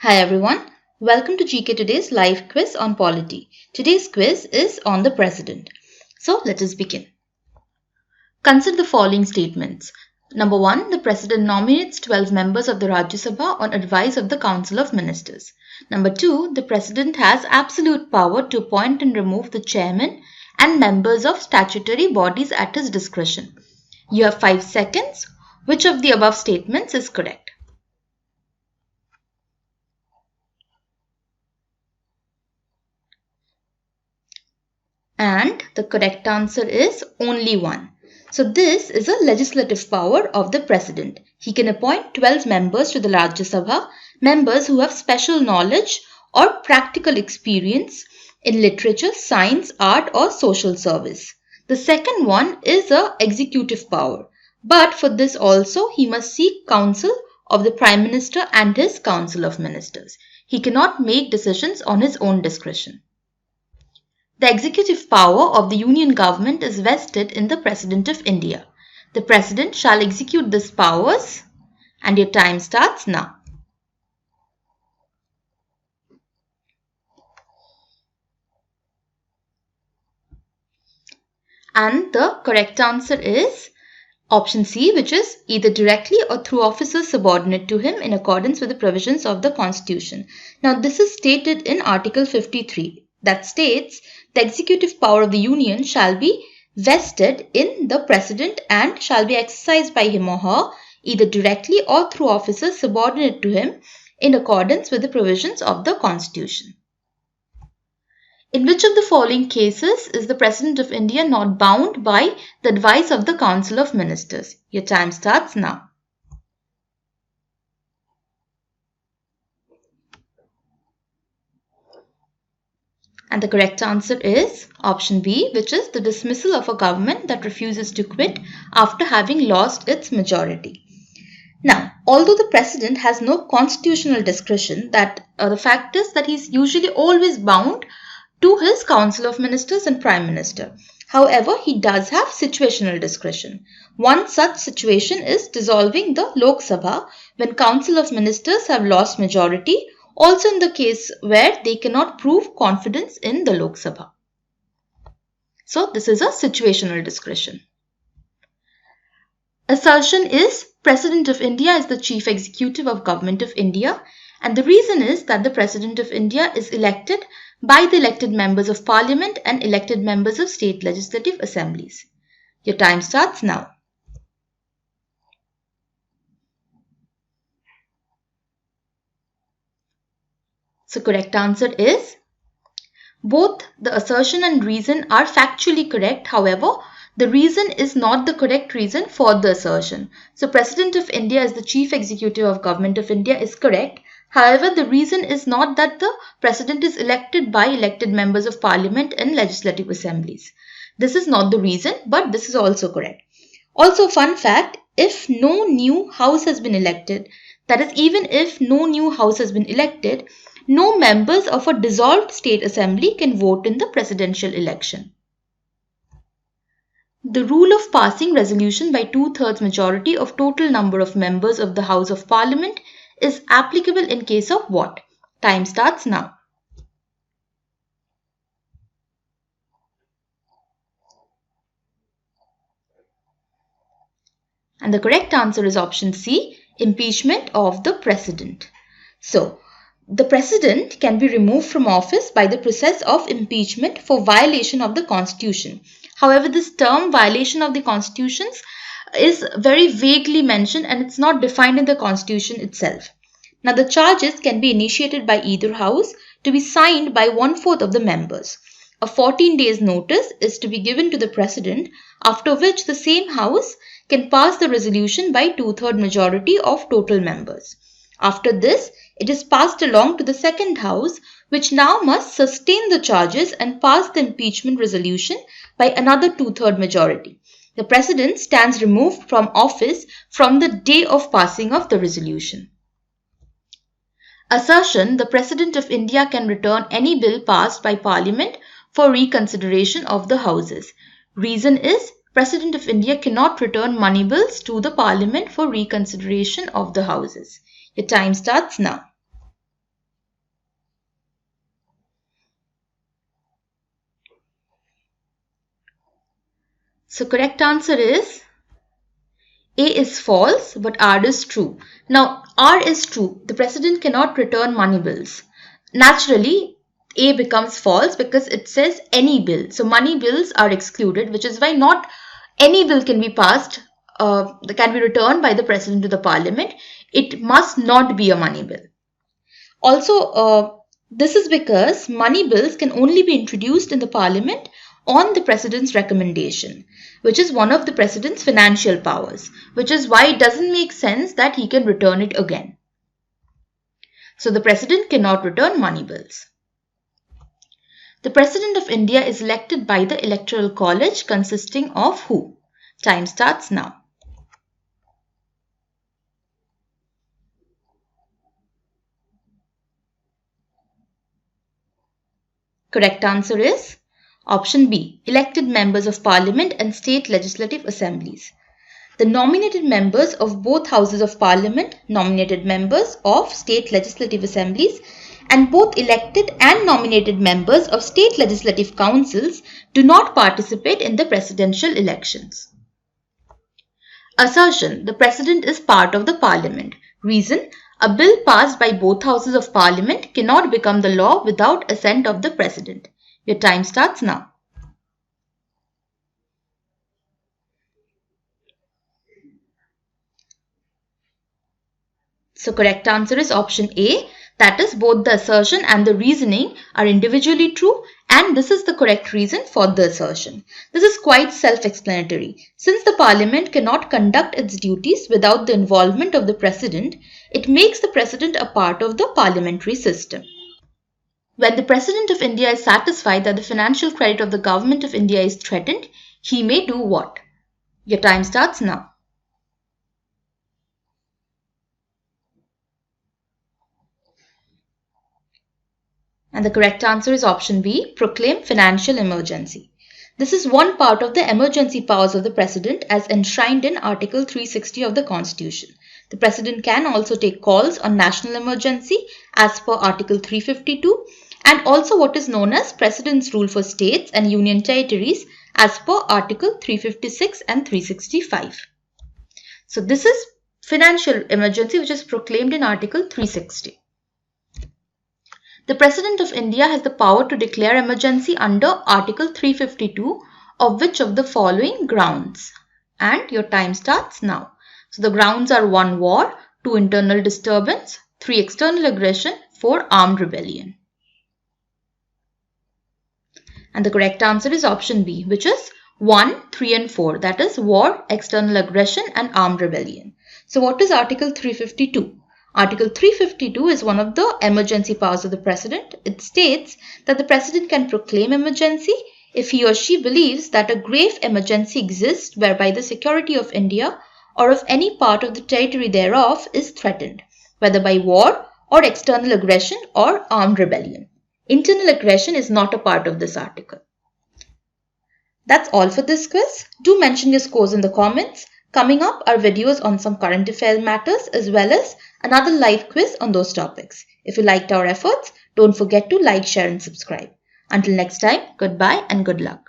Hi everyone, welcome to GKToday's live quiz on polity. Today's quiz is on the President. So let us begin. Consider the following statements. Number 1, the President nominates 12 members of the Rajya Sabha on advice of the Council of Ministers. Number 2, the President has absolute power to appoint and remove the chairman and members of statutory bodies at his discretion. You have 5 seconds. Which of the above statements is correct? And the correct answer is only one. So this is a legislative power of the President. He can appoint 12 members to the Rajya Sabha, members who have special knowledge or practical experience in literature, science, art or social service. The second one is a executive power. But for this also he must seek counsel of the Prime Minister and his Council of Ministers. He cannot make decisions on his own discretion. The executive power of the Union government is vested in the President of India. The President shall execute these powers, and your time starts now. And the correct answer is option C, which is either directly or through officers subordinate to him in accordance with the provisions of the Constitution. Now this is stated in Article 53. That states the executive power of the Union shall be vested in the President and shall be exercised by him or her either directly or through officers subordinate to him in accordance with the provisions of the Constitution. In which of the following cases is the President of India not bound by the advice of the Council of Ministers? Your time starts now. And the correct answer is option B, which is the dismissal of a government that refuses to quit after having lost its majority. Now, although the President has no constitutional discretion, the fact is that he is usually always bound to his Council of Ministers and Prime Minister. However, he does have situational discretion. One such situation is dissolving the Lok Sabha when Council of Ministers have lost majority, also in the case where they cannot prove confidence in the Lok Sabha. So this is a situational discretion. Assertion is President of India is the Chief Executive of Government of India, and the reason is that the President of India is elected by the elected members of Parliament and elected members of state legislative assemblies. Your time starts now. So correct answer is both the assertion and reason are factually correct. However, the reason is not the correct reason for the assertion. So President of India as the Chief Executive of Government of India is correct. However, the reason is not that the President is elected by elected members of Parliament and legislative assemblies. This is not the reason, but this is also correct. Also, fun fact, if no new house has been elected, that is even if no new house has been elected, no members of a dissolved state assembly can vote in the presidential election. The rule of passing resolution by 2/3 majority of total number of members of the House of Parliament is applicable in case of what? Time starts now. And the correct answer is option C, impeachment of the President. So, the President can be removed from office by the process of impeachment for violation of the Constitution. However, this term violation of the Constitution is very vaguely mentioned and it's not defined in the Constitution itself. Now, the charges can be initiated by either house to be signed by 1/4 of the members. A 14 days notice is to be given to the President, after which the same house can pass the resolution by 2/3 majority of total members. After this, it is passed along to the second house, which now must sustain the charges and pass the impeachment resolution by another 2/3 majority. The President stands removed from office from the day of passing of the resolution. Assertion, the President of India can return any bill passed by Parliament for reconsideration of the Houses. Reason is, President of India cannot return money bills to the Parliament for reconsideration of the Houses. Your time starts now. So correct answer is A is false, but R is true. Now, R is true. The president cannot return money bills. Naturally, A becomes false because it says any bill. So money bills are excluded, which is why not any bill can be passed, can be returned by the president to the parliament. It must not be a money bill. Also, this is because money bills can only be introduced in the parliament on the president's recommendation, which is one of the president's financial powers, which is why it doesn't make sense that he can return it again. So the president cannot return money bills. The President of India is elected by the Electoral College consisting of who? Time starts now. Correct answer is option B, elected members of Parliament and state legislative assemblies. The nominated members of both houses of Parliament, nominated members of state legislative assemblies, and both elected and nominated members of state legislative councils do not participate in the presidential elections. Assertion: the president is part of the parliament. Reason: a bill passed by both houses of parliament cannot become the law without assent of the president. Your time starts now. So correct answer is option A. That is, both the assertion and the reasoning are individually true, and this is the correct reason for the assertion. This is quite self-explanatory. Since the parliament cannot conduct its duties without the involvement of the president, it makes the president a part of the parliamentary system. When the President of India is satisfied that the financial credit of the Government of India is threatened, he may do what? Your time starts now. And the correct answer is option B, proclaim financial emergency. This is one part of the emergency powers of the President as enshrined in Article 360 of the Constitution. The President can also take calls on national emergency as per Article 352 and also what is known as President's Rule for States and Union Territories as per Article 356 and 365. So this is financial emergency which is proclaimed in Article 360. The President of India has the power to declare emergency under Article 352 of which of the following grounds? And your time starts now. So the grounds are 1. War, 2. Internal disturbance, 3. External aggression, 4. Armed rebellion. And the correct answer is option B, which is 1, 3 and 4. That is war, external aggression and armed rebellion. So what is Article 352? Article 352 is one of the emergency powers of the President. It states that the President can proclaim emergency if he or she believes that a grave emergency exists whereby the security of India or of any part of the territory thereof is threatened, whether by war or external aggression or armed rebellion. Internal aggression is not a part of this article. That's all for this quiz. Do mention your scores in the comments. Coming up are videos on some current affairs matters as well as another live quiz on those topics. If you liked our efforts, don't forget to like, share and subscribe. Until next time, goodbye and good luck.